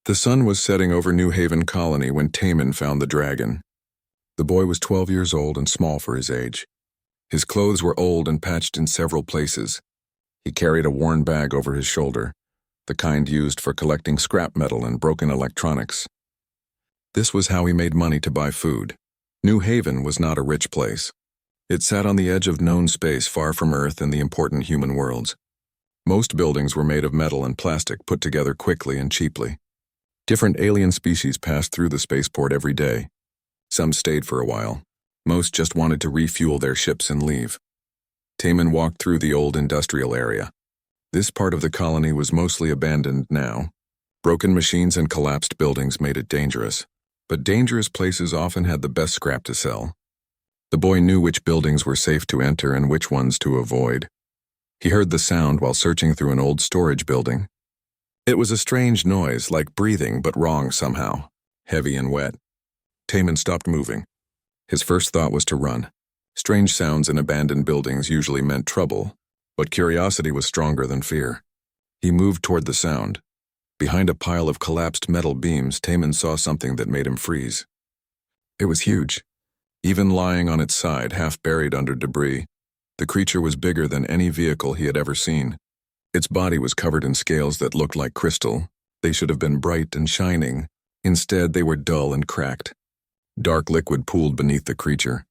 The sun was setting over New Haven Colony when Taman found the dragon. The boy was 12 years old and small for his age. His clothes were old and patched in several places. He carried a worn bag over his shoulder, the kind used for collecting scrap metal and broken electronics. This was how he made money to buy food. New Haven was not a rich place. It sat on the edge of known space far from Earth and the important human worlds. Most buildings were made of metal and plastic put together quickly and cheaply. Different alien species passed through the spaceport every day. Some stayed for a while. Most just wanted to refuel their ships and leave. Taman walked through the old industrial area. This part of the colony was mostly abandoned now. Broken machines and collapsed buildings made it dangerous. But dangerous places often had the best scrap to sell. The boy knew which buildings were safe to enter and which ones to avoid. He heard the sound while searching through an old storage building. It was a strange noise, like breathing, but wrong somehow, heavy and wet. Taman stopped moving. His first thought was to run. Strange sounds in abandoned buildings usually meant trouble, but curiosity was stronger than fear. He moved toward the sound. Behind a pile of collapsed metal beams, Taman saw something that made him freeze. It was huge. Even lying on its side, half buried under debris, the creature was bigger than any vehicle he had ever seen. Its body was covered in scales that looked like crystal. They should have been bright and shining. Instead, they were dull and cracked. Dark liquid pooled beneath the creature.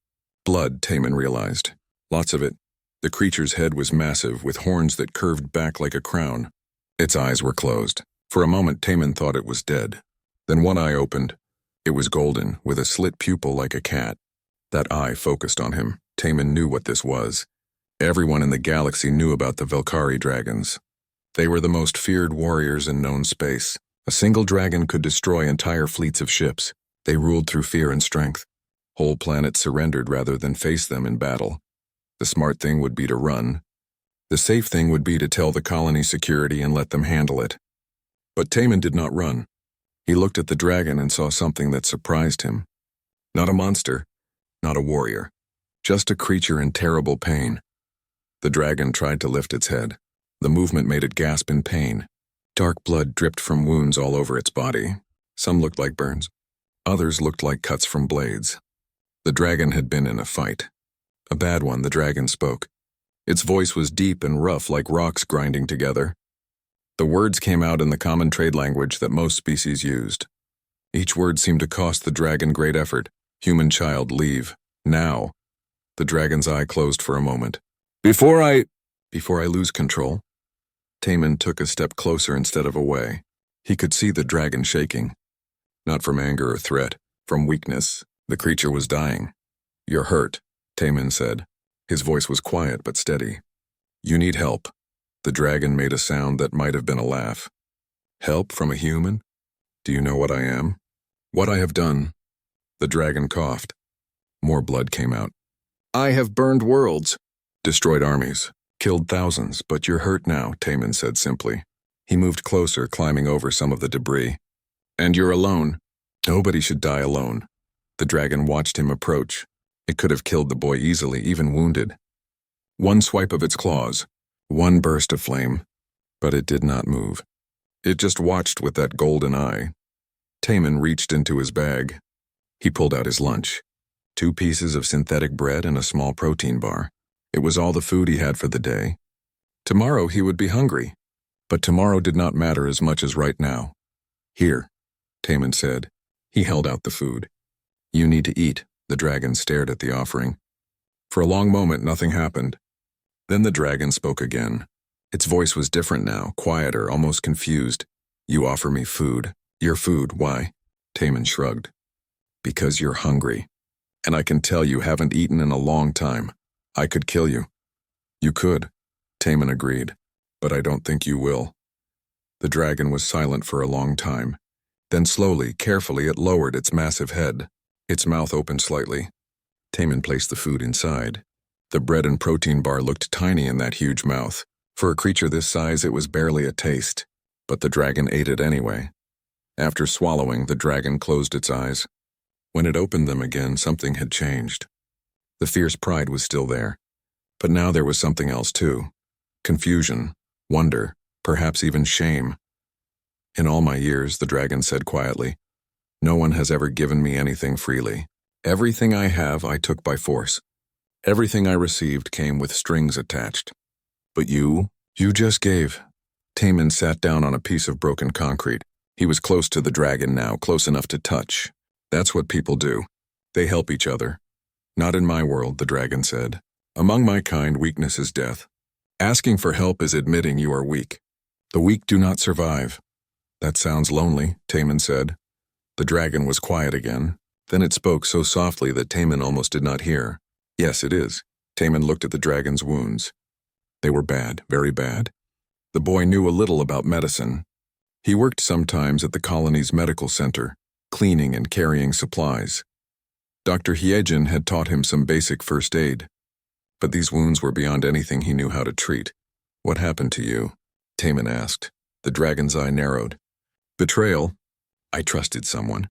Blood, Taman realized. Lots of it. The creature's head was massive, with horns that curved back like a crown. Its eyes were closed. For a moment, Taman thought it was dead. Then one eye opened. It was golden, with a slit pupil like a cat. That eye focused on him. Taman knew what this was. Everyone in the galaxy knew about the Velkari dragons. They were the most feared warriors in known space. A single dragon could destroy entire fleets of ships. They ruled through fear and strength. Whole planets surrendered rather than face them in battle. The smart thing would be to run. The safe thing would be to tell the colony security and let them handle it. But Taman did not run. He looked at the dragon and saw something that surprised him. Not a monster, not a warrior, just a creature in terrible pain. The dragon tried to lift its head. The movement made it gasp in pain. Dark blood dripped from wounds all over its body. Some looked like burns. Others looked like cuts from blades. The dragon had been in a fight. A bad one, the dragon spoke. Its voice was deep and rough like rocks grinding together. The words came out in the common trade language that most species used. Each word seemed to cost the dragon great effort. Human child, leave. Now. The dragon's eye closed for a moment. Before I lose control. Taman took a step closer instead of away. He could see the dragon shaking. Not from anger or threat, from weakness. The creature was dying. You're hurt, Taman said. His voice was quiet but steady. You need help. The dragon made a sound that might have been a laugh. Help from a human? Do you know what I am? What I have done? The dragon coughed. More blood came out. I have burned worlds. Destroyed armies. Killed thousands, but you're hurt now, Taman said simply. He moved closer, climbing over some of the debris. And you're alone. Nobody should die alone. The dragon watched him approach. It could have killed the boy easily, even wounded. One swipe of its claws. One burst of flame. But it did not move. It just watched with that golden eye. Taman reached into his bag. He pulled out his lunch. 2 pieces of synthetic bread and a small protein bar. It was all the food he had for the day. Tomorrow he would be hungry. But tomorrow did not matter as much as right now. Here, Taman said. He held out the food. You need to eat. The dragon stared at the offering. For a long moment, nothing happened. Then the dragon spoke again. Its voice was different now, quieter, almost confused. You offer me food. Your food, why? Taman shrugged. Because you're hungry. And I can tell you haven't eaten in a long time. I could kill you. You could, Taman agreed, but I don't think you will. The dragon was silent for a long time. Then slowly, carefully, it lowered its massive head. Its mouth opened slightly. Taman placed the food inside. The bread and protein bar looked tiny in that huge mouth. For a creature this size, it was barely a taste. But the dragon ate it anyway. After swallowing, the dragon closed its eyes. When it opened them again, something had changed. The fierce pride was still there. But now there was something else too. Confusion, wonder, perhaps even shame. In all my years, the dragon said quietly, no one has ever given me anything freely. Everything I have, I took by force. Everything I received came with strings attached. But you just gave. Taman sat down on a piece of broken concrete. He was close to the dragon now, close enough to touch. That's what people do. They help each other. Not in my world, the dragon said. Among my kind, weakness is death. Asking for help is admitting you are weak. The weak do not survive. That sounds lonely, Taman said. The dragon was quiet again. Then it spoke so softly that Taman almost did not hear. Yes, it is. Taman looked at the dragon's wounds. They were bad, very bad. The boy knew a little about medicine. He worked sometimes at the colony's medical center, cleaning and carrying supplies. Dr. Hyejin had taught him some basic first aid. But these wounds were beyond anything he knew how to treat. What happened to you? Taman asked. The dragon's eye narrowed. Betrayal. I trusted someone.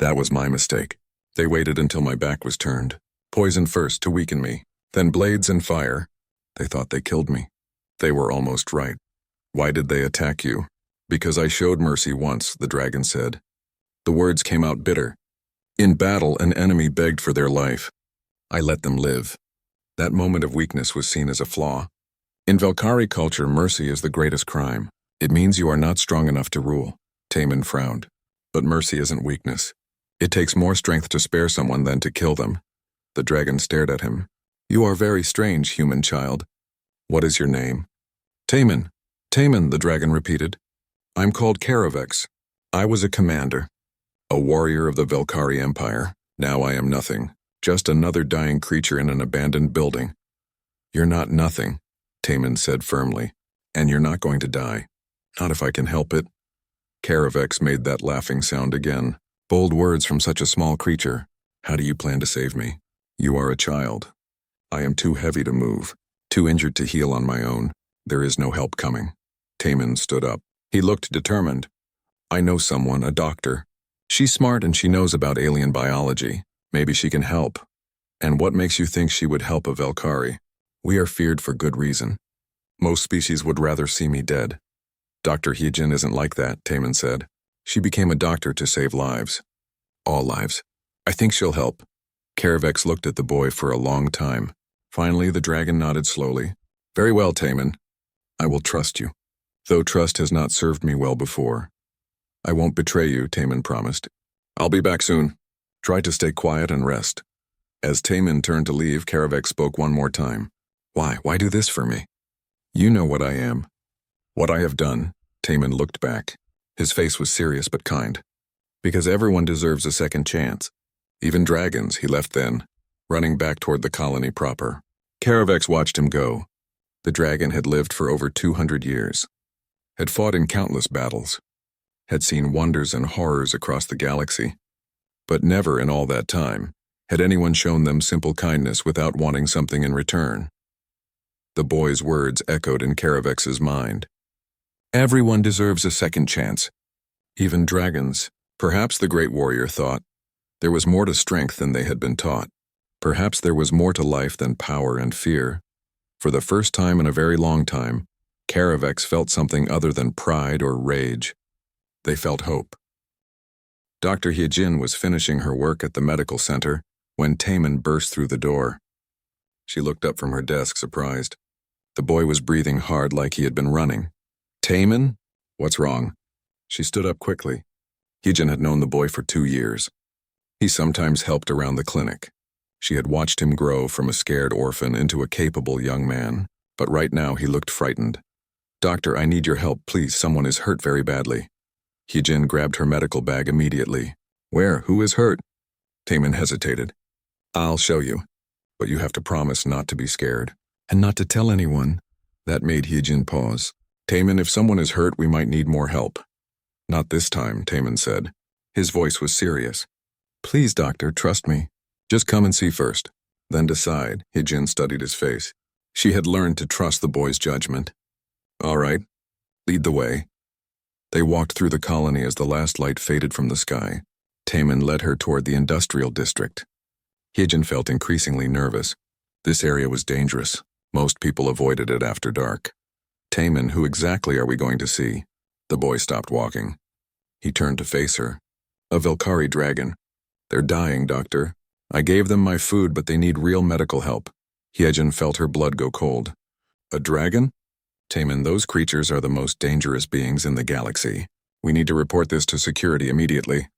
That was my mistake. They waited until my back was turned. Poison first to weaken me, then blades and fire. They thought they killed me. They were almost right. Why did they attack you? Because I showed mercy once, the dragon said. The words came out bitter. In battle, an enemy begged for their life. I let them live. That moment of weakness was seen as a flaw. In Valkyrie culture, mercy is the greatest crime. It means you are not strong enough to rule. Taman frowned. But mercy isn't weakness. It takes more strength to spare someone than to kill them. The dragon stared at him. You are very strange, human child. What is your name? Taman. Taman, the dragon repeated. I'm called Karavex. I was a commander. A warrior of the Valkyrie Empire. Now I am nothing. Just another dying creature in an abandoned building. You're not nothing, Taman said firmly. And you're not going to die. Not if I can help it. Karavex made that laughing sound again. Bold words from such a small creature. How do you plan to save me? You are a child. I am too heavy to move, too injured to heal on my own. There is no help coming. Taman stood up. He looked determined. I know someone, a doctor. She's smart and she knows about alien biology. Maybe she can help. And what makes you think she would help a Valkyrie? We are feared for good reason. Most species would rather see me dead. Dr. Hyejin isn't like that, Taman said. She became a doctor to save lives. All lives. I think she'll help. Karavex looked at the boy for a long time. Finally, the dragon nodded slowly. Very well, Taman. I will trust you. Though trust has not served me well before. I won't betray you, Taman promised. I'll be back soon. Try to stay quiet and rest. As Taman turned to leave, Karavex spoke one more time. Why? Why do this for me? You know what I am. What I have done. Taman looked back. His face was serious but kind. Because everyone deserves a second chance. Even dragons, he left then, running back toward the colony proper. Karavex watched him go. The dragon had lived for over 200 years. Had fought in countless battles. Had seen wonders and horrors across the galaxy. But never in all that time had anyone shown them simple kindness without wanting something in return. The boy's words echoed in Karavex's mind. Everyone deserves a second chance. Even dragons. Perhaps the great warrior thought. There was more to strength than they had been taught. Perhaps there was more to life than power and fear. For the first time in a very long time, Karavex felt something other than pride or rage. They felt hope. Dr. Hyejin was finishing her work at the medical center when Taman burst through the door. She looked up from her desk, surprised. The boy was breathing hard like he had been running. Taman? What's wrong? She stood up quickly. Hyejin had known the boy for 2 years. He sometimes helped around the clinic. She had watched him grow from a scared orphan into a capable young man, but right now he looked frightened. Doctor, I need your help, please. Someone is hurt very badly. Hyejin grabbed her medical bag immediately. Where? Who is hurt? Taman hesitated. I'll show you, but you have to promise not to be scared, and not to tell anyone. That made Hyejin pause. Taman, if someone is hurt, we might need more help. Not this time, Taman said. His voice was serious. Please, doctor, trust me. Just come and see first. Then decide. Hyejin studied his face. She had learned to trust the boy's judgment. All right. Lead the way. They walked through the colony as the last light faded from the sky. Taman led her toward the industrial district. Hyejin felt increasingly nervous. This area was dangerous. Most people avoided it after dark. Taman, who exactly are we going to see? The boy stopped walking. He turned to face her. A Velkari dragon. They're dying, doctor. I gave them my food, but they need real medical help. Hyejin felt her blood go cold. A dragon? Taemin, those creatures are the most dangerous beings in the galaxy. We need to report this to security immediately.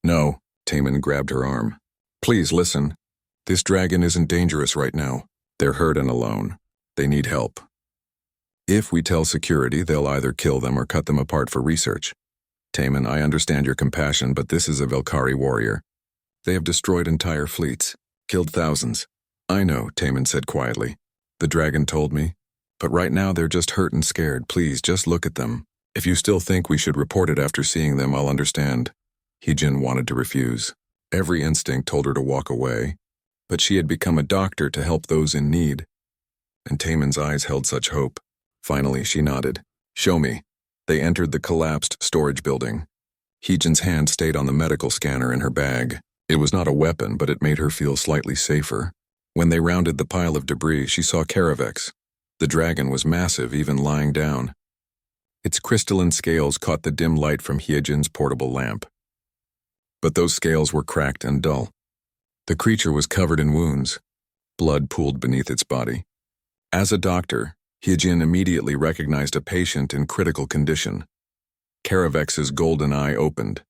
No, Taemin grabbed her arm. Please listen. This dragon isn't dangerous right now. They're hurt and alone. They need help. If we tell security, they'll either kill them or cut them apart for research. Taemin, I understand your compassion, but this is a Velkari warrior. They have destroyed entire fleets, killed thousands. I know, Taemin said quietly. The dragon told me. But right now they're just hurt and scared. Please, just look at them. If you still think we should report it after seeing them, I'll understand. Hyejin wanted to refuse. Every instinct told her to walk away. But she had become a doctor to help those in need. And Taemin's eyes held such hope. Finally, she nodded. Show me. They entered the collapsed storage building. Hyejin's hand stayed on the medical scanner in her bag. It was not a weapon, but it made her feel slightly safer. When they rounded the pile of debris, she saw Karavex. The dragon was massive, even lying down. Its crystalline scales caught the dim light from Hyejin's portable lamp. But those scales were cracked and dull. The creature was covered in wounds. Blood pooled beneath its body. As a doctor, Hyejin immediately recognized a patient in critical condition. Karavex's golden eye opened.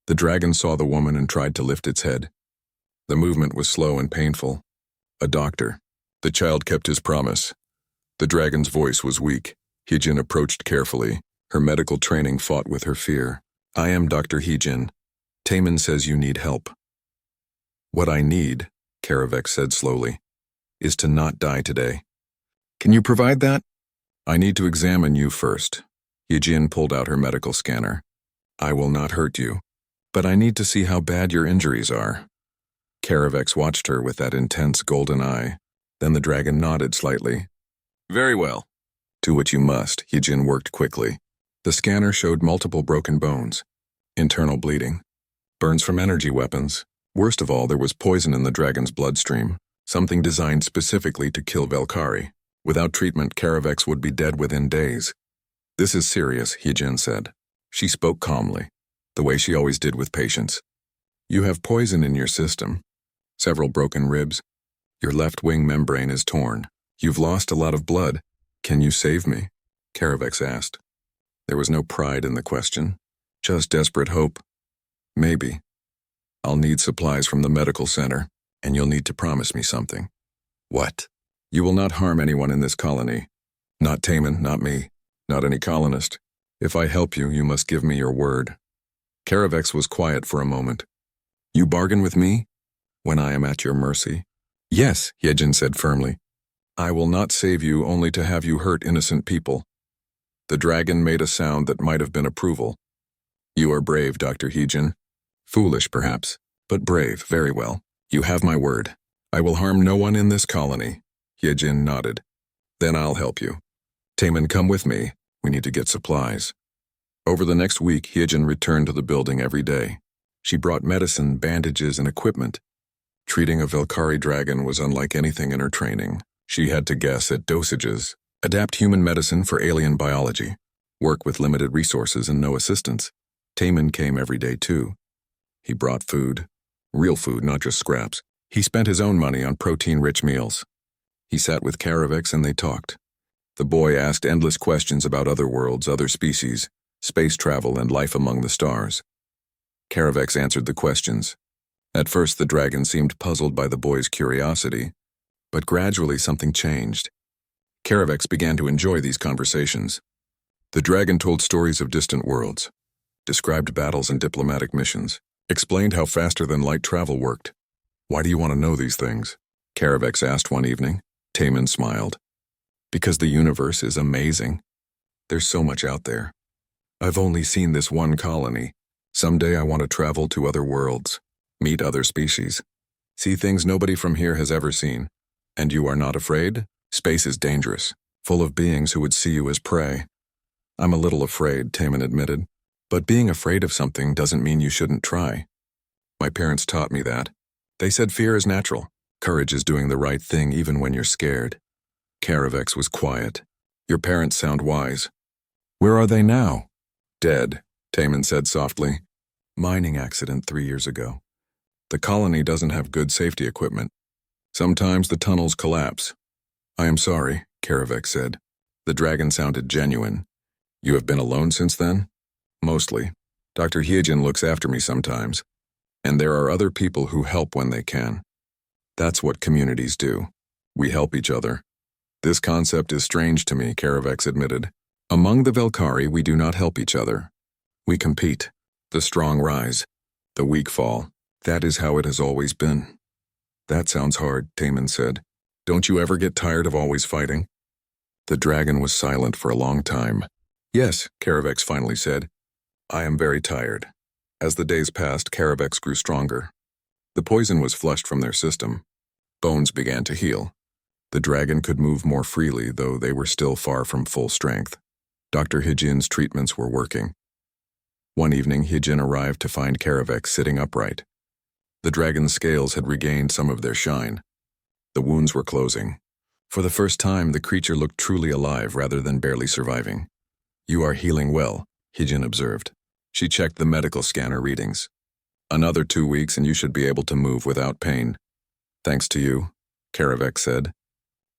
The dragon saw the woman and tried to lift its head. The movement was slow and painful. A doctor. The child kept his promise. The dragon's voice was weak. Hyejin approached carefully. Her medical training fought with her fear. I am Dr. Hyejin. Taemin says you need help. What I need, Karavex said slowly, is to not die today. Can you provide that? I need to examine you first. Hyejin pulled out her medical scanner. I will not hurt you, but I need to see how bad your injuries are. Karavex watched her with that intense golden eye. Then the dragon nodded slightly. Very well. Do what you must, Hyejin worked quickly. The scanner showed multiple broken bones, internal bleeding, burns from energy weapons. Worst of all, there was poison in the dragon's bloodstream, something designed specifically to kill Velkari. Without treatment, Karavex would be dead within days. This is serious, Hyejin said. She spoke calmly, the way she always did with patients. You have poison in your system. Several broken ribs. Your left wing membrane is torn. You've lost a lot of blood. Can you save me? Karavex asked. There was no pride in the question, just desperate hope. Maybe. I'll need supplies from the medical center, and you'll need to promise me something. What? You will not harm anyone in this colony. Not Taemin, not me, not any colonist. If I help you, you must give me your word. Karavex was quiet for a moment. You bargain with me? When I am at your mercy? Yes, Hyejin said firmly. I will not save you only to have you hurt innocent people. The dragon made a sound that might have been approval. You are brave, Dr. Hyejin. Foolish, perhaps, but brave, very well. You have my word. I will harm no one in this colony. Hyejin nodded. Then I'll help you. Taemin, come with me. We need to get supplies. Over the next week, Hyejin returned to the building every day. She brought medicine, bandages, and equipment. Treating a Velkari dragon was unlike anything in her training. She had to guess at dosages, adapt human medicine for alien biology, work with limited resources and no assistance. Taemin came every day too. He brought food, real food, not just scraps. He spent his own money on protein-rich meals. He sat with Karavex and they talked. The boy asked endless questions about other worlds, other species, space travel, and life among the stars. Karavex answered the questions. At first, the dragon seemed puzzled by the boy's curiosity, but gradually something changed. Karavex began to enjoy these conversations. The dragon told stories of distant worlds, described battles and diplomatic missions, explained how faster-than-light travel worked. Why do you want to know these things? Karavex asked one evening. Taemin smiled. Because the universe is amazing. There's so much out there. I've only seen this one colony. Someday I want to travel to other worlds, meet other species, see things nobody from here has ever seen. And you are not afraid? Space is dangerous, full of beings who would see you as prey. I'm a little afraid, Taemin admitted. But being afraid of something doesn't mean you shouldn't try. My parents taught me that. They said fear is natural. Courage is doing the right thing even when you're scared. Karavex was quiet. Your parents sound wise. Where are they now? Dead, Taman said softly. Mining accident 3 years ago. The colony doesn't have good safety equipment. Sometimes the tunnels collapse. I am sorry, Karavek said. The dragon sounded genuine. You have been alone since then? Mostly. Dr. Hyejin looks after me sometimes. And there are other people who help when they can. That's what communities do. We help each other. This concept is strange to me, Karavek admitted. Among the Velkari, we do not help each other. We compete. The strong rise. The weak fall. That is how it has always been. That sounds hard, Taman said. Don't you ever get tired of always fighting? The dragon was silent for a long time. Yes, Karavek finally said. I am very tired. As the days passed, Karavek grew stronger. The poison was flushed from their system. Bones began to heal. The dragon could move more freely, though they were still far from full strength. Dr. Hyejin's treatments were working. One evening, Hyejin arrived to find Karavek sitting upright. The dragon's scales had regained some of their shine. The wounds were closing. For the first time, the creature looked truly alive rather than barely surviving. You are healing well, Hyejin observed. She checked the medical scanner readings. Another 2 weeks and you should be able to move without pain. Thanks to you, Karavek said.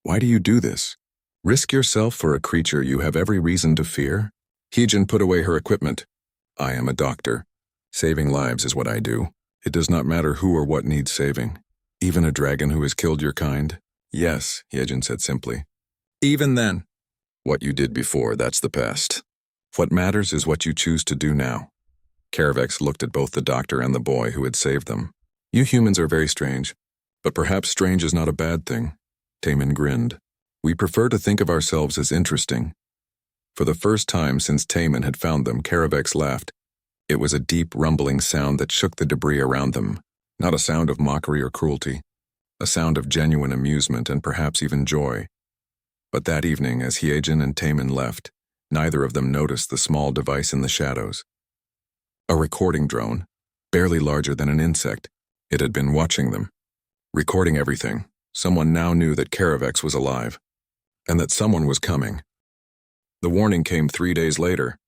Why do you do this? Risk yourself for a creature you have every reason to fear? Hyejin put away her equipment. I am a doctor. Saving lives is what I do. It does not matter who or what needs saving. Even a dragon who has killed your kind? Yes, Hyejin said simply. Even then. What you did before, that's the past. What matters is what you choose to do now. Karavek looked at both the doctor and the boy who had saved them. You humans are very strange, but perhaps strange is not a bad thing. Taman grinned. We prefer to think of ourselves as interesting. For the first time since Taman had found them, Karavek laughed. It was a deep, rumbling sound that shook the debris around them, not a sound of mockery or cruelty, a sound of genuine amusement and perhaps even joy. But that evening, as Hyejin and Taman left, neither of them noticed the small device in the shadows. A recording drone, barely larger than an insect. It had been watching them, recording everything. Someone now knew that Karavek was alive, and that someone was coming. The warning came 3 days later.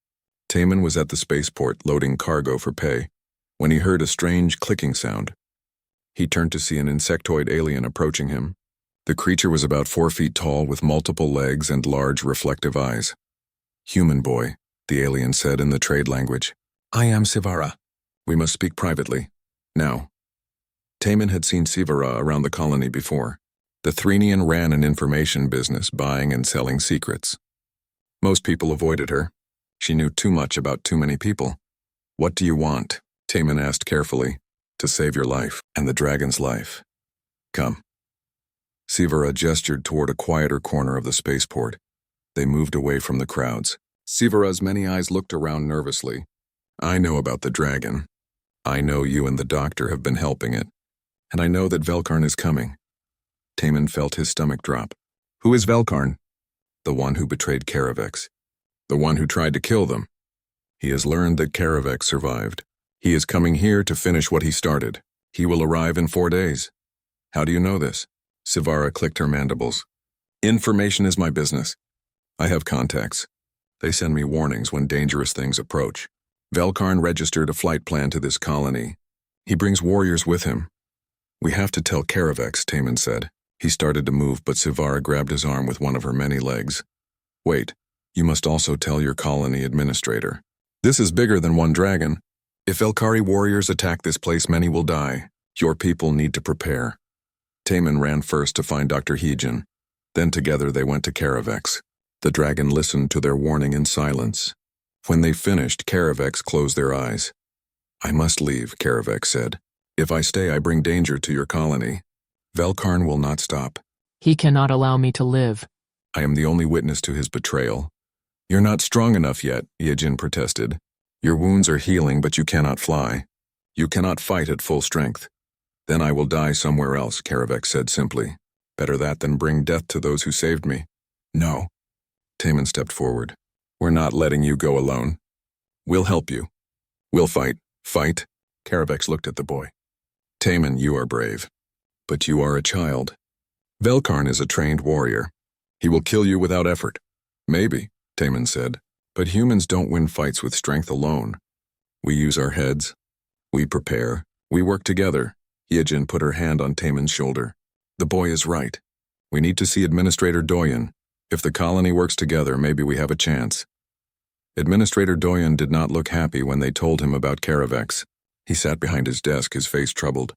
Taman was at the spaceport loading cargo for pay, when he heard a strange clicking sound. He turned to see an insectoid alien approaching him. The creature was about 4 feet tall with multiple legs and large reflective eyes. Human boy, the alien said in the trade language. I am Sivara. We must speak privately. Now. Taman had seen Sivara around the colony before. The Threnian ran an information business, buying and selling secrets. Most people avoided her. She knew too much about too many people. What do you want? Taman asked carefully. To save your life and the dragon's life. Come. Sivara gestured toward a quieter corner of the spaceport. They moved away from the crowds. Sivara's many eyes looked around nervously. I know about the dragon. I know you and the doctor have been helping it. And I know that Velkarn is coming. Taman felt his stomach drop. Who is Velkarn? The one who betrayed Karavek. The one who tried to kill them. He has learned that Karavek survived. He is coming here to finish what he started. He will arrive in 4 days. How do you know this? Sivara clicked her mandibles. Information is my business. I have contacts. They send me warnings when dangerous things approach. Velkarn registered a flight plan to this colony. He brings warriors with him. We have to tell Karavek, Taman said. He started to move, but Sivara grabbed his arm with one of her many legs. Wait, you must also tell your colony administrator. This is bigger than one dragon. If Velkari warriors attack this place, many will die. Your people need to prepare. Taman ran first to find Dr. Hyejin. Then together they went to Karavek. The dragon listened to their warning in silence. When they finished, Karavek closed their eyes. I must leave, Karavek said. If I stay, I bring danger to your colony. Velkarn will not stop. He cannot allow me to live. I am the only witness to his betrayal. You're not strong enough yet, Hyejin protested. Your wounds are healing, but you cannot fly. You cannot fight at full strength. Then I will die somewhere else, Karavek said simply. Better that than bring death to those who saved me. No. Taman stepped forward. We're not letting you go alone. We'll help you. We'll fight. Fight? Karavek looked at the boy. Taman, you are brave. But you are a child. Velkarn is a trained warrior. He will kill you without effort. Maybe, Taman said. But humans don't win fights with strength alone. We use our heads. We prepare. We work together. Yejin put her hand on Taemin's shoulder. The boy is right. We need to see Administrator Doyen. If the colony works together, maybe we have a chance. Administrator Doyen did not look happy when they told him about Caravex. He sat behind his desk, his face troubled.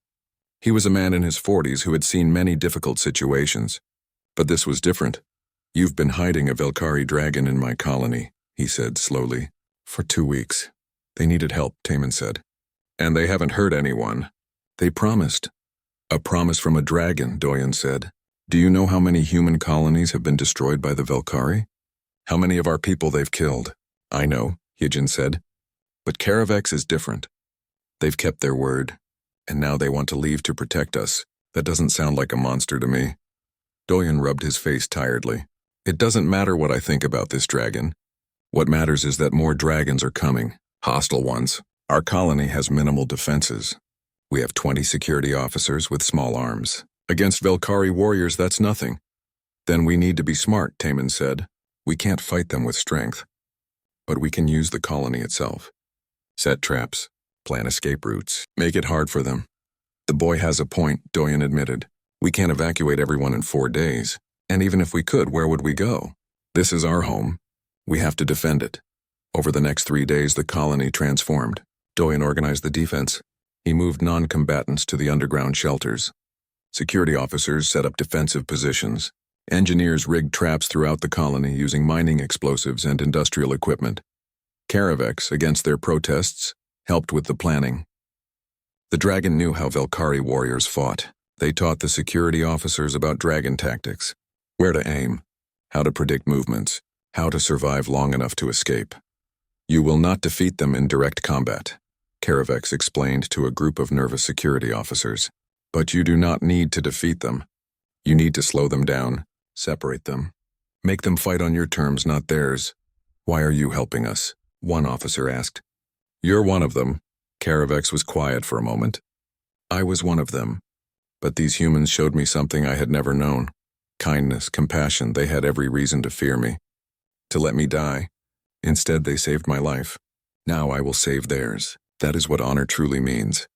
He was a man in his 40s who had seen many difficult situations. But this was different. You've been hiding a Velkari dragon in my colony, he said slowly. For 2 weeks. They needed help, Taemin said. And they haven't hurt anyone. They promised. A promise from a dragon, Doyen said. Do you know how many human colonies have been destroyed by the Velkari? How many of our people they've killed? I know, Yejin said. But Caravex is different. They've kept their word, and now they want to leave to protect us. That doesn't sound like a monster to me. Doyen rubbed his face tiredly. It doesn't matter what I think about this dragon. What matters is that more dragons are coming, hostile ones. Our colony has minimal defenses. We have 20 security officers with small arms. Against Velkari warriors, that's nothing. Then we need to be smart, Taemin said. We can't fight them with strength. But we can use the colony itself. Set traps, plan escape routes, make it hard for them. The boy has a point, Doyen admitted. We can't evacuate everyone in 4 days. And even if we could, where would we go? This is our home. We have to defend it. Over the next 3 days, the colony transformed. Doyen organized the defense. He moved non-combatants to the underground shelters. Security officers set up defensive positions. Engineers rigged traps throughout the colony using mining explosives and industrial equipment. Caravex, against their protests, helped with the planning. The dragon knew how Velkari warriors fought. They taught the security officers about dragon tactics, where to aim, how to predict movements, how to survive long enough to escape. You will not defeat them in direct combat, Caravex explained to a group of nervous security officers. But you do not need to defeat them. You need to slow them down, separate them. Make them fight on your terms, not theirs. Why are you helping us? One officer asked. You're one of them. Caravex was quiet for a moment. I was one of them. But these humans showed me something I had never known. Kindness, compassion, they had every reason to fear me. To let me die. Instead, they saved my life. Now I will save theirs. That is what honor truly means.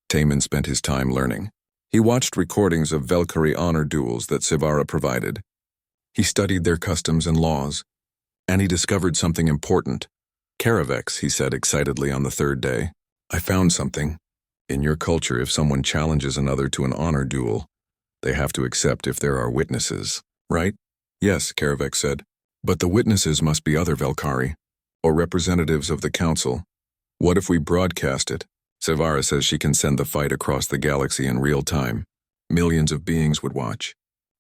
Taemin spent his time learning. He watched recordings of Velkari honor duels that Sivara provided. He studied their customs and laws. And he discovered something important. Caravex, he said excitedly on the 3rd day. I found something. In your culture, if someone challenges another to an honor duel, they have to accept if there are witnesses, right? Yes, Caravex said. But the witnesses must be other Velkari, or representatives of the council. What if we broadcast it? Sivara says she can send the fight across the galaxy in real time. Millions of beings would watch.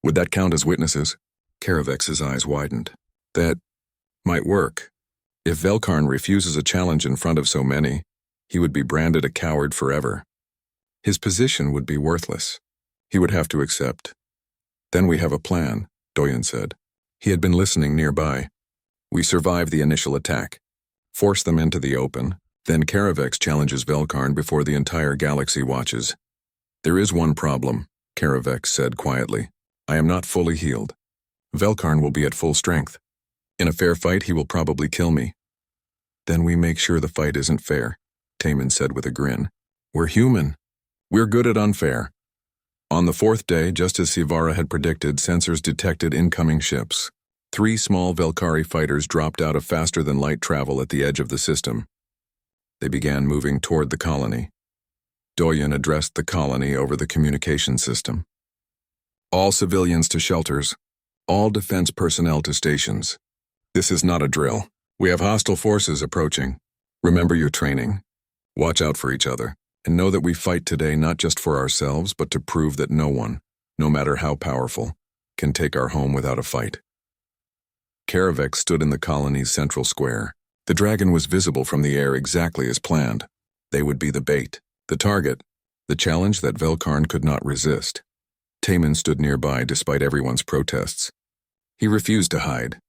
Would that count as witnesses? Caravex's eyes widened. That might work. If Velkarn refuses a challenge in front of so many, he would be branded a coward forever. His position would be worthless. He would have to accept. Then we have a plan, Doyen said. He had been listening nearby. We survive the initial attack. Force them into the open. Then Caravex challenges Velkarn before the entire galaxy watches. There is one problem, Caravex said quietly. I am not fully healed. Velkarn will be at full strength. In a fair fight, he will probably kill me. Then we make sure the fight isn't fair, Taemin said with a grin. We're human. We're good at unfair. On the 4th day, just as Sivara had predicted, sensors detected incoming ships. 3 small Velkari fighters dropped out of faster-than-light travel at the edge of the system. They began moving toward the colony. Doyen addressed the colony over the communication system. All civilians to shelters. All defense personnel to stations. This is not a drill. We have hostile forces approaching. Remember your training. Watch out for each other. And know that we fight today not just for ourselves, but to prove that no one, no matter how powerful, can take our home without a fight. Caravex stood in the colony's central square. The dragon was visible from the air exactly as planned. They would be the bait, the target, the challenge that Velkarn could not resist. Taemin stood nearby despite everyone's protests. He refused to hide.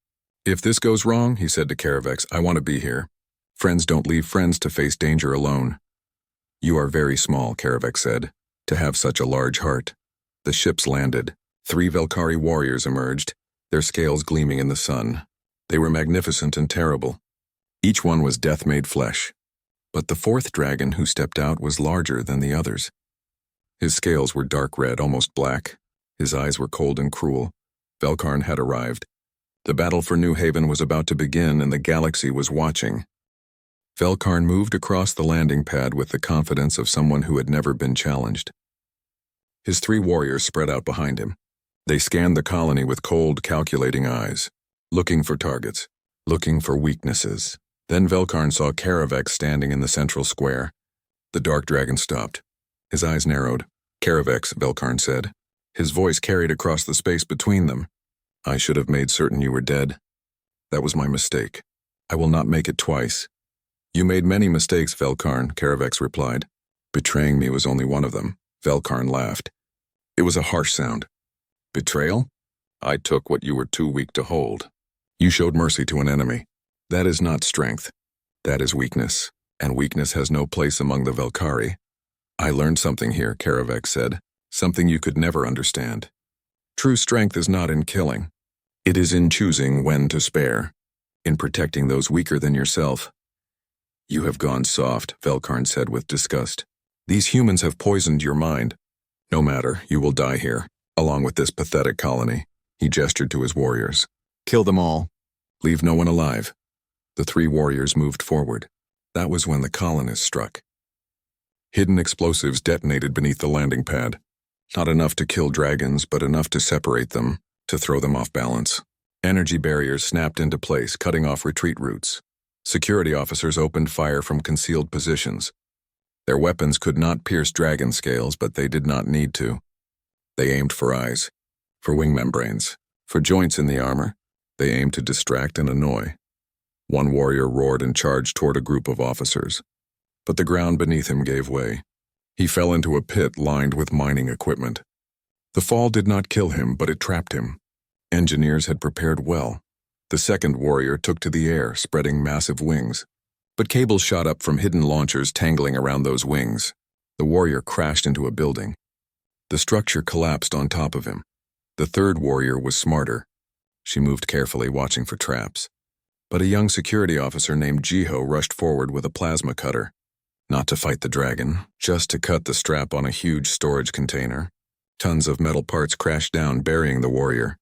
If this goes wrong, he said to Caravex, I want to be here. Friends don't leave friends to face danger alone. You are very small, Caravex said, to have such a large heart. The ships landed. 3 Velkari warriors emerged, their scales gleaming in the sun. They were magnificent and terrible. Each one was death made flesh. But the fourth dragon who stepped out was larger than the others. His scales were dark red, almost black. His eyes were cold and cruel. Velkarn had arrived. The battle for New Haven was about to begin, and the galaxy was watching. Velkarn moved across the landing pad with the confidence of someone who had never been challenged. His 3 warriors spread out behind him. They scanned the colony with cold, calculating eyes, looking for targets, looking for weaknesses. Then Velkarn saw Karavex standing in the central square. The dark dragon stopped. His eyes narrowed. "Karavex," Velkarn said. His voice carried across the space between them. "I should have made certain you were dead. That was my mistake. I will not make it twice." "You made many mistakes, Velkarn," Karavex replied. "Betraying me was only one of them." Velkarn laughed. It was a harsh sound. "Betrayal? I took what you were too weak to hold. You showed mercy to an enemy. That is not strength. That is weakness, and weakness has no place among the Velkari." "I learned something here," Karavex said. "Something you could never understand. True strength is not in killing. It is in choosing when to spare, in protecting those weaker than yourself." "You have gone soft," Velkarn said with disgust. "These humans have poisoned your mind. No matter, you will die here, along with this pathetic colony." He gestured to his warriors. "Kill them all. Leave no one alive." The 3 warriors moved forward. That was when the colonists struck. Hidden explosives detonated beneath the landing pad. Not enough to kill dragons, but enough to separate them, to throw them off balance. Energy barriers snapped into place, cutting off retreat routes. Security officers opened fire from concealed positions. Their weapons could not pierce dragon scales, but they did not need to. They aimed for eyes, for wing membranes, for joints in the armor. They aimed to distract and annoy. One warrior roared and charged toward a group of officers. But the ground beneath him gave way. He fell into a pit lined with mining equipment. The fall did not kill him, but it trapped him. Engineers had prepared well. The second warrior took to the air, spreading massive wings. But cables shot up from hidden launchers tangling around those wings. The warrior crashed into a building. The structure collapsed on top of him. The third warrior was smarter. She moved carefully, watching for traps. But a young security officer named Jiho rushed forward with a plasma cutter. Not to fight the dragon, just to cut the strap on a huge storage container. Tons of metal parts crashed down, burying the warrior.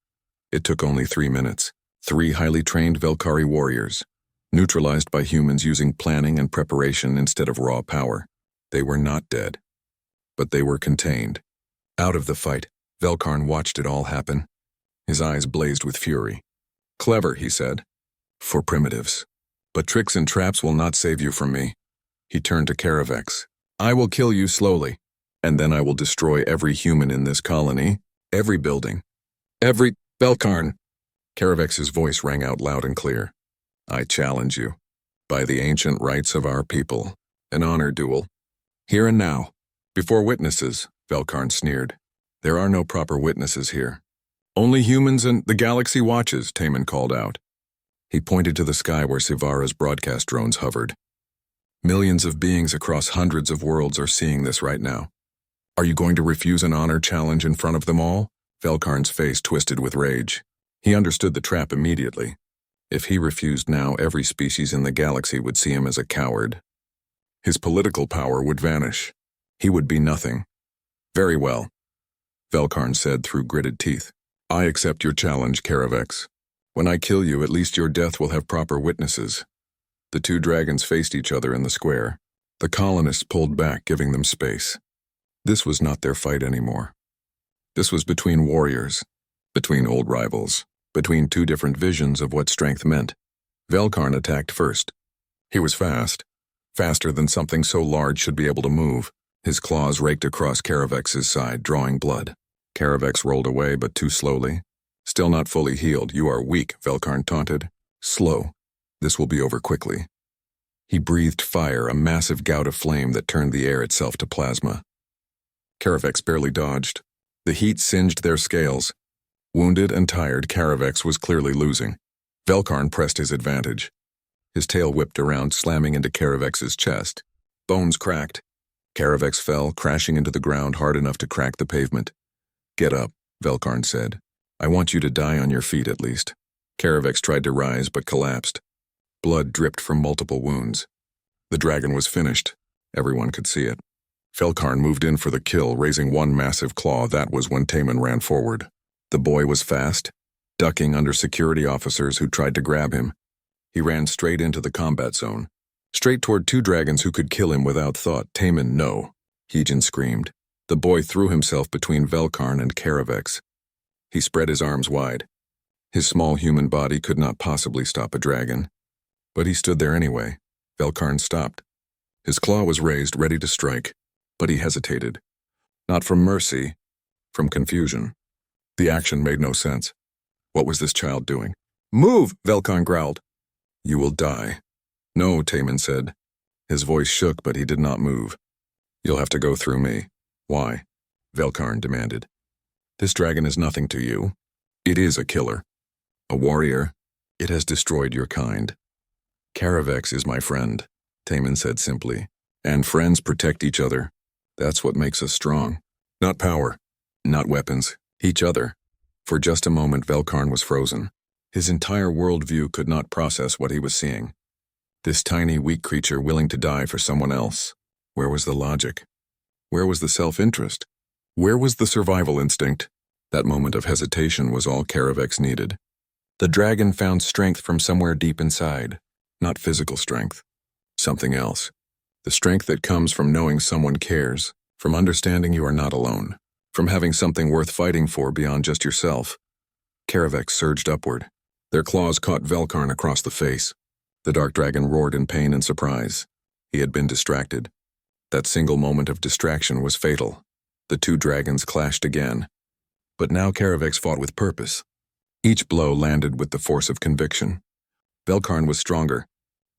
It took only 3 minutes. 3 highly trained Velkari warriors, neutralized by humans using planning and preparation instead of raw power. They were not dead, but they were contained. Out of the fight, Velkarn watched it all happen. His eyes blazed with fury. "Clever," he said, "for primitives. But tricks and traps will not save you from me." He turned to Karavex. "I will kill you slowly, and then I will destroy every human in this colony, every building, every—" "Velkarn!" Karavex's voice rang out loud and clear. "I challenge you, by the ancient rights of our people, an honor duel. Here and now, before witnesses," Velkarn sneered. "There are no proper witnesses here. Only humans and the galaxy watches," Taman called out. He pointed to the sky where Sivara's broadcast drones hovered. "Millions of beings across hundreds of worlds are seeing this right now. Are you going to refuse an honor challenge in front of them all?" Velkarn's face twisted with rage. He understood the trap immediately. If he refused now, every species in the galaxy would see him as a coward. His political power would vanish. He would be nothing. "Very well," Velkarn said through gritted teeth. "I accept your challenge, Karavex. When I kill you, at least your death will have proper witnesses." The 2 dragons faced each other in the square. The colonists pulled back, giving them space. This was not their fight anymore. This was between warriors, between old rivals, between 2 different visions of what strength meant. Velkarn attacked first. He was fast, faster than something so large should be able to move. His claws raked across Karavex's side, drawing blood. Karavex rolled away, but too slowly. "Still not fully healed. You are weak," Velkarn taunted. "Slow. This will be over quickly." He breathed fire, a massive gout of flame that turned the air itself to plasma. Karavex barely dodged. The heat singed their scales. Wounded and tired, Karavex was clearly losing. Velkarn pressed his advantage. His tail whipped around, slamming into Karavex's chest. Bones cracked. Karavex fell, crashing into the ground hard enough to crack the pavement. "Get up," Velkarn said. "I want you to die on your feet at least." Karavex tried to rise, but collapsed. Blood dripped from multiple wounds. The dragon was finished. Everyone could see it. Velkarn moved in for the kill, raising one massive claw. That was when Taman ran forward. The boy was fast, ducking under security officers who tried to grab him. He ran straight into the combat zone, straight toward two dragons who could kill him without thought. Taman, no, Hejin screamed. The boy threw himself between Velkarn and Karavex. He spread his arms wide. His small human body could not possibly stop a dragon. But he stood there anyway. Velkarn stopped. His claw was raised, ready to strike, but he hesitated. Not from mercy, from confusion. The action made no sense. What was this child doing? Move, Velkarn growled. You will die. No, Taman said. His voice shook, but he did not move. You'll have to go through me. Why? Velkarn demanded. This dragon is nothing to you. It is a killer. A warrior. It has destroyed your kind. Karavex is my friend, Taman said simply. And friends protect each other. That's what makes us strong. Not power. Not weapons. Each other. For just a moment, Velkarn was frozen. His entire worldview could not process what he was seeing. This tiny, weak creature willing to die for someone else. Where was the logic? Where was the self-interest? Where was the survival instinct? That moment of hesitation was all Karavex needed. The dragon found strength from somewhere deep inside. Not physical strength. Something else. The strength that comes from knowing someone cares, from understanding you are not alone, from having something worth fighting for beyond just yourself. Karavex surged upward. Their claws caught Velkarn across the face. The dark dragon roared in pain and surprise. He had been distracted. That single moment of distraction was fatal. The two dragons clashed again. But now Karavex fought with purpose. Each blow landed with the force of conviction. Velkarn was stronger,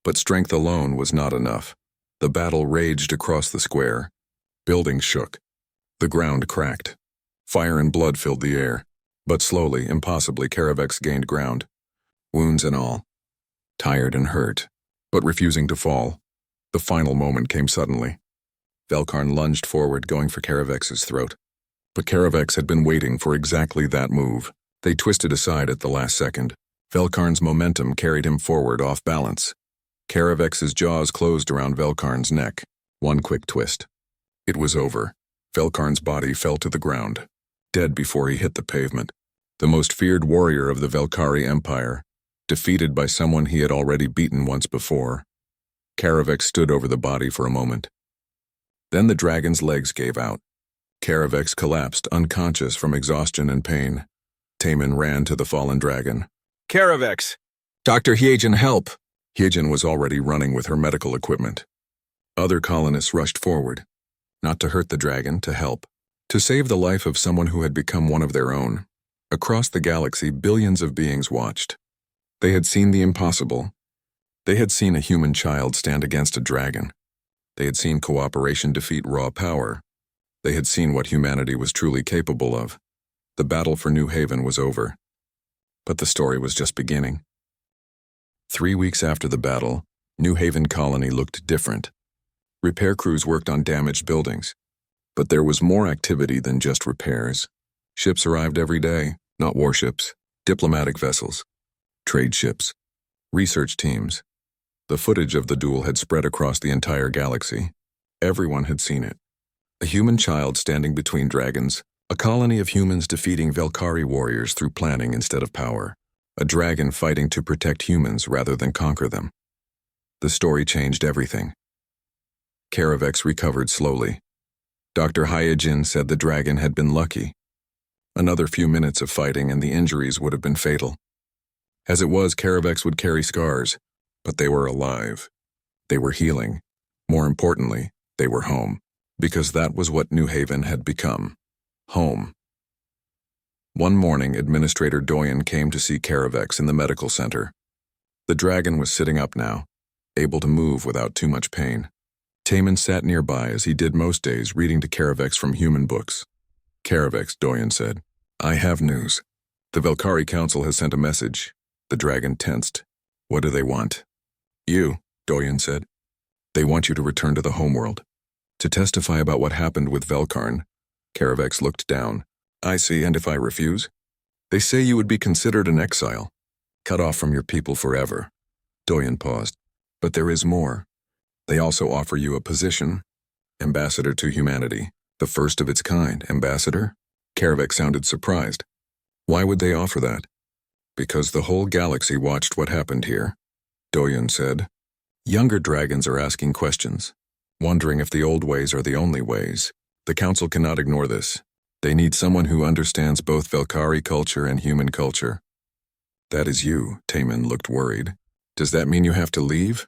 but strength alone was not enough. The battle raged across the square. Buildings shook. The ground cracked. Fire and blood filled the air. But slowly, impossibly, Karavex gained ground. Wounds and all. Tired and hurt, but refusing to fall. The final moment came suddenly. Velkarn lunged forward, going for Karavex's throat. But Karavex had been waiting for exactly that move. They twisted aside at the last second. Velkarn's momentum carried him forward off balance. Karavex's jaws closed around Velkarn's neck. One quick twist. It was over. Velkarn's body fell to the ground, dead before he hit the pavement. The most feared warrior of the Velkari Empire, defeated by someone he had already beaten once before. Karavex stood over the body for a moment. Then the dragon's legs gave out. Karavex collapsed, unconscious from exhaustion and pain. Taman ran to the fallen dragon. Karavex! Dr. Hejin, help! Hejin was already running with her medical equipment. Other colonists rushed forward, not to hurt the dragon, to help, to save the life of someone who had become one of their own. Across the galaxy, billions of beings watched. They had seen the impossible. They had seen a human child stand against a dragon. They had seen cooperation defeat raw power. They had seen what humanity was truly capable of. The battle for New Haven was over. But the story was just beginning. 3 weeks after the battle, New Haven Colony looked different. Repair crews worked on damaged buildings. But there was more activity than just repairs. Ships arrived every day, not warships, diplomatic vessels, trade ships, research teams. The footage of the duel had spread across the entire galaxy. Everyone had seen it. A human child standing between dragons, a colony of humans defeating Velkari warriors through planning instead of power, a dragon fighting to protect humans rather than conquer them. The story changed everything. Karavex recovered slowly. Dr. Hejin said the dragon had been lucky. Another few minutes of fighting and the injuries would have been fatal. As it was, Karavex would carry scars, but they were alive. They were healing. More importantly, they were home, because that was what New Haven had become. Home. One morning, Administrator Doyen came to see Karavex in the medical center. The dragon was sitting up now, able to move without too much pain. Taman sat nearby as he did most days, reading to Karavex from human books. Karavex, Doyen said, I have news. The Velkari Council has sent a message. The dragon tensed. What do they want? You, Doyen said. They want you to return to the homeworld. To testify about what happened with Velkarn. Karavex looked down. I see, and if I refuse? They say you would be considered an exile, cut off from your people forever. Doyen paused. But there is more. They also offer you a position, ambassador to humanity, the first of its kind. Ambassador? Karavek sounded surprised. Why would they offer that? Because the whole galaxy watched what happened here, Doyon said. Younger dragons are asking questions, wondering if the old ways are the only ways. The council cannot ignore this. They need someone who understands both Velkari culture and human culture. That is you, Taman looked worried. Does that mean you have to leave?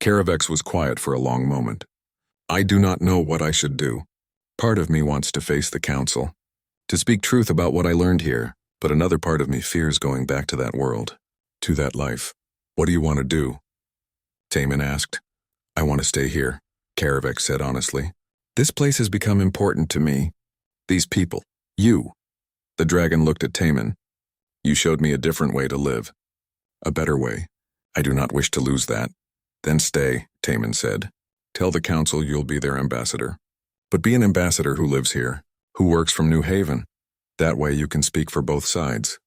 Karavek was quiet for a long moment. I do not know what I should do. Part of me wants to face the council, to speak truth about what I learned here, but another part of me fears going back to that world, to that life. What do you want to do? Taman asked. I want to stay here, Karavek said honestly. This place has become important to me. These people. You. The dragon looked at Taman. You showed me a different way to live. A better way. I do not wish to lose that. Then stay, Taman said. Tell the council you'll be their ambassador. But be an ambassador who lives here, who works from New Haven. That way you can speak for both sides.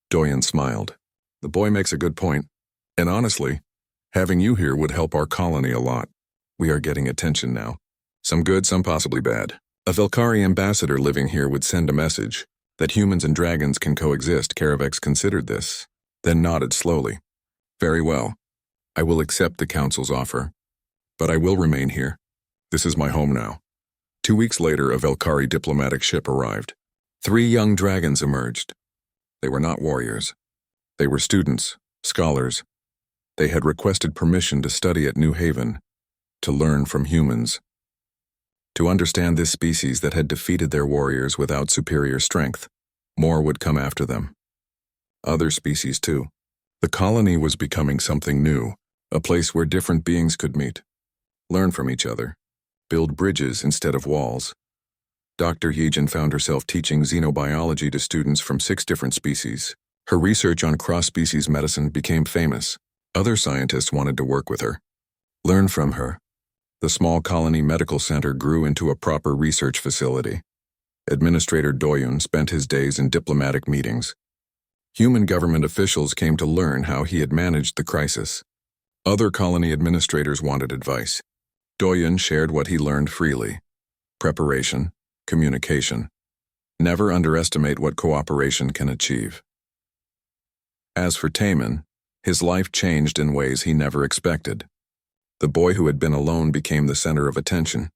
Doyon smiled. The boy makes a good point. And honestly, having you here would help our colony a lot. We are getting attention now. Some good, some possibly bad. A Velkari ambassador living here would send a message that humans and dragons can coexist. Karavek considered this, then nodded slowly. Very well. I will accept the council's offer. But I will remain here. This is my home now. 2 weeks later, a Velkari diplomatic ship arrived. 3 young dragons emerged. They were not warriors. They were students, scholars. They had requested permission to study at New Haven, to learn from humans, to understand this species that had defeated their warriors without superior strength. More would come after them. Other species too. The colony was becoming something new, a place where different beings could meet, learn from each other, build bridges instead of walls. Dr. Heejin found herself teaching xenobiology to students from 6 different species. Her research on cross-species medicine became famous. Other scientists wanted to work with her, learn from her. The small colony medical center grew into a proper research facility. Administrator Doyon spent his days in diplomatic meetings. Human government officials came to learn how he had managed the crisis. Other colony administrators wanted advice. Doyon shared what he learned freely. Preparation, communication. Never underestimate what cooperation can achieve. As for Taman, his life changed in ways he never expected. The boy who had been alone became the center of attention.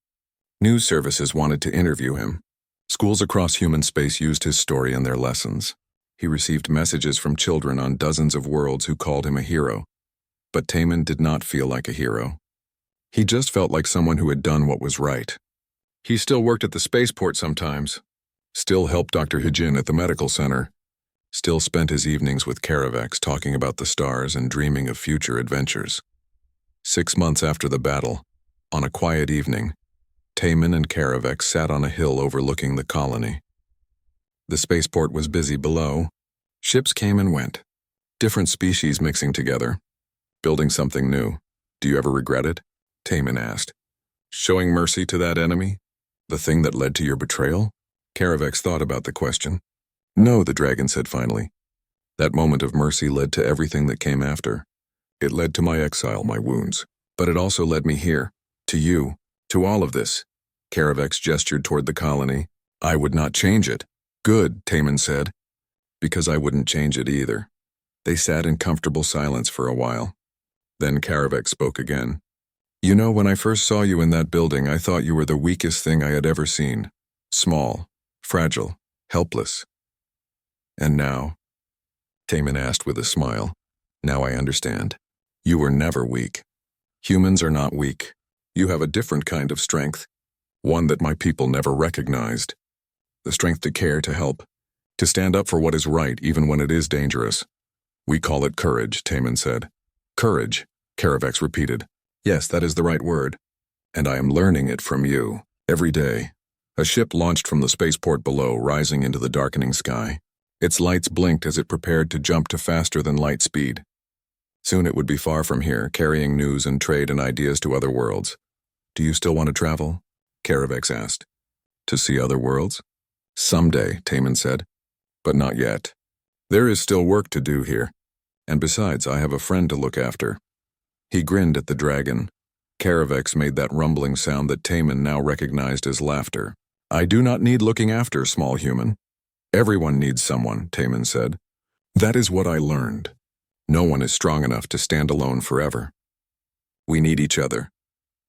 News services wanted to interview him. Schools across human space used his story in their lessons. He received messages from children on dozens of worlds who called him a hero. But Taman did not feel like a hero. He just felt like someone who had done what was right. He still worked at the spaceport sometimes, still helped Dr. Heejin at the medical center, still spent his evenings with Karavek talking about the stars and dreaming of future adventures. 6 months after the battle, on a quiet evening, Taman and Karavek sat on a hill overlooking the colony. The spaceport was busy below. Ships came and went, different species mixing together, building something new. Do you ever regret it? Taman asked. Showing mercy to that enemy? The thing that led to your betrayal? Karavek thought about the question. No, the dragon said finally. That moment of mercy led to everything that came after. It led to my exile, my wounds. But it also led me here, to you, to all of this. Karavek gestured toward the colony. I would not change it. Good, Taman said. Because I wouldn't change it either. They sat in comfortable silence for a while. Then Karavek spoke again. You know, when I first saw you in that building, I thought you were the weakest thing I had ever seen. Small, fragile, helpless. And now? Taman asked with a smile. Now I understand. You were never weak. Humans are not weak. You have a different kind of strength. One that my people never recognized. The strength to care, to help. To stand up for what is right even when it is dangerous. We call it courage, Taman said. Courage, Karavek repeated. Yes, that is the right word. And I am learning it from you, every day. A ship launched from the spaceport below, rising into the darkening sky. Its lights blinked as it prepared to jump to faster than light speed. Soon it would be far from here, carrying news and trade and ideas to other worlds. Do you still want to travel? Karavek asked. To see other worlds? Someday, Taman said. But not yet. There is still work to do here. And besides, I have a friend to look after. He grinned at the dragon. Karavex made that rumbling sound that Taman now recognized as laughter. I do not need looking after, small human. Everyone needs someone, Taman said. That is what I learned. No one is strong enough to stand alone forever. We need each other.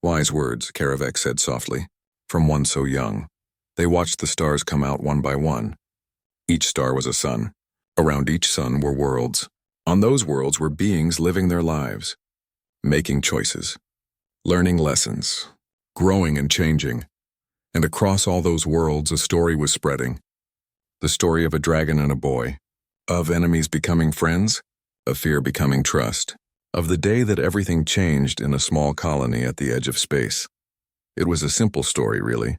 Wise words, Karavex said softly, from one so young. They watched the stars come out one by one. Each star was a sun. Around each sun were worlds. On those worlds were beings living their lives, making choices, learning lessons, growing and changing. And across all those worlds, a story was spreading. The story of a dragon and a boy, of enemies becoming friends, of fear becoming trust, of the day that everything changed in a small colony at the edge of space. It was a simple story, really.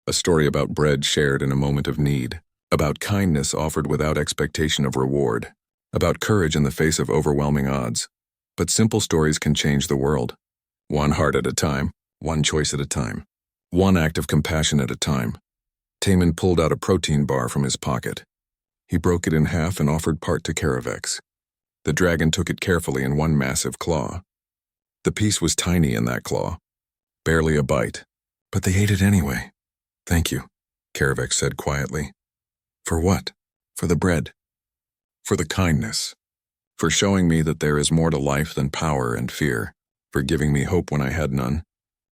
A story about bread shared in a moment of need, about kindness offered without expectation of reward, about courage in the face of overwhelming odds. But simple stories can change the world. One heart at a time, one choice at a time, one act of compassion at a time. Taman pulled out a protein bar from his pocket. He broke it in half and offered part to Karavex. The dragon took it carefully in one massive claw. The piece was tiny in that claw, barely a bite, but they ate it anyway. Thank you, Karavex said quietly. For what? For the bread. For the kindness. For showing me that there is more to life than power and fear. For giving me hope when I had none.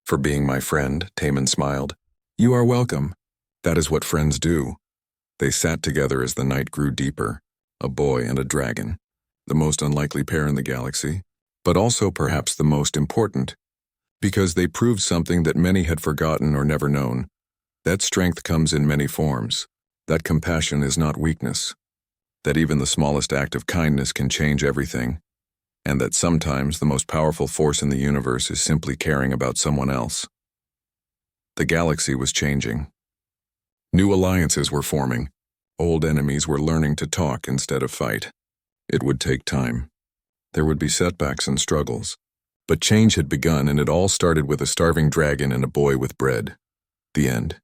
For being my friend, Taman smiled. You are welcome. That is what friends do. They sat together as the night grew deeper, a boy and a dragon, the most unlikely pair in the galaxy, but also perhaps the most important, because they proved something that many had forgotten or never known. That strength comes in many forms, that compassion is not weakness, that even the smallest act of kindness can change everything, and that sometimes the most powerful force in the universe is simply caring about someone else. The galaxy was changing. New alliances were forming. Old enemies were learning to talk instead of fight. It would take time. There would be setbacks and struggles. But change had begun, and it all started with a starving dragon and a boy with bread. The end.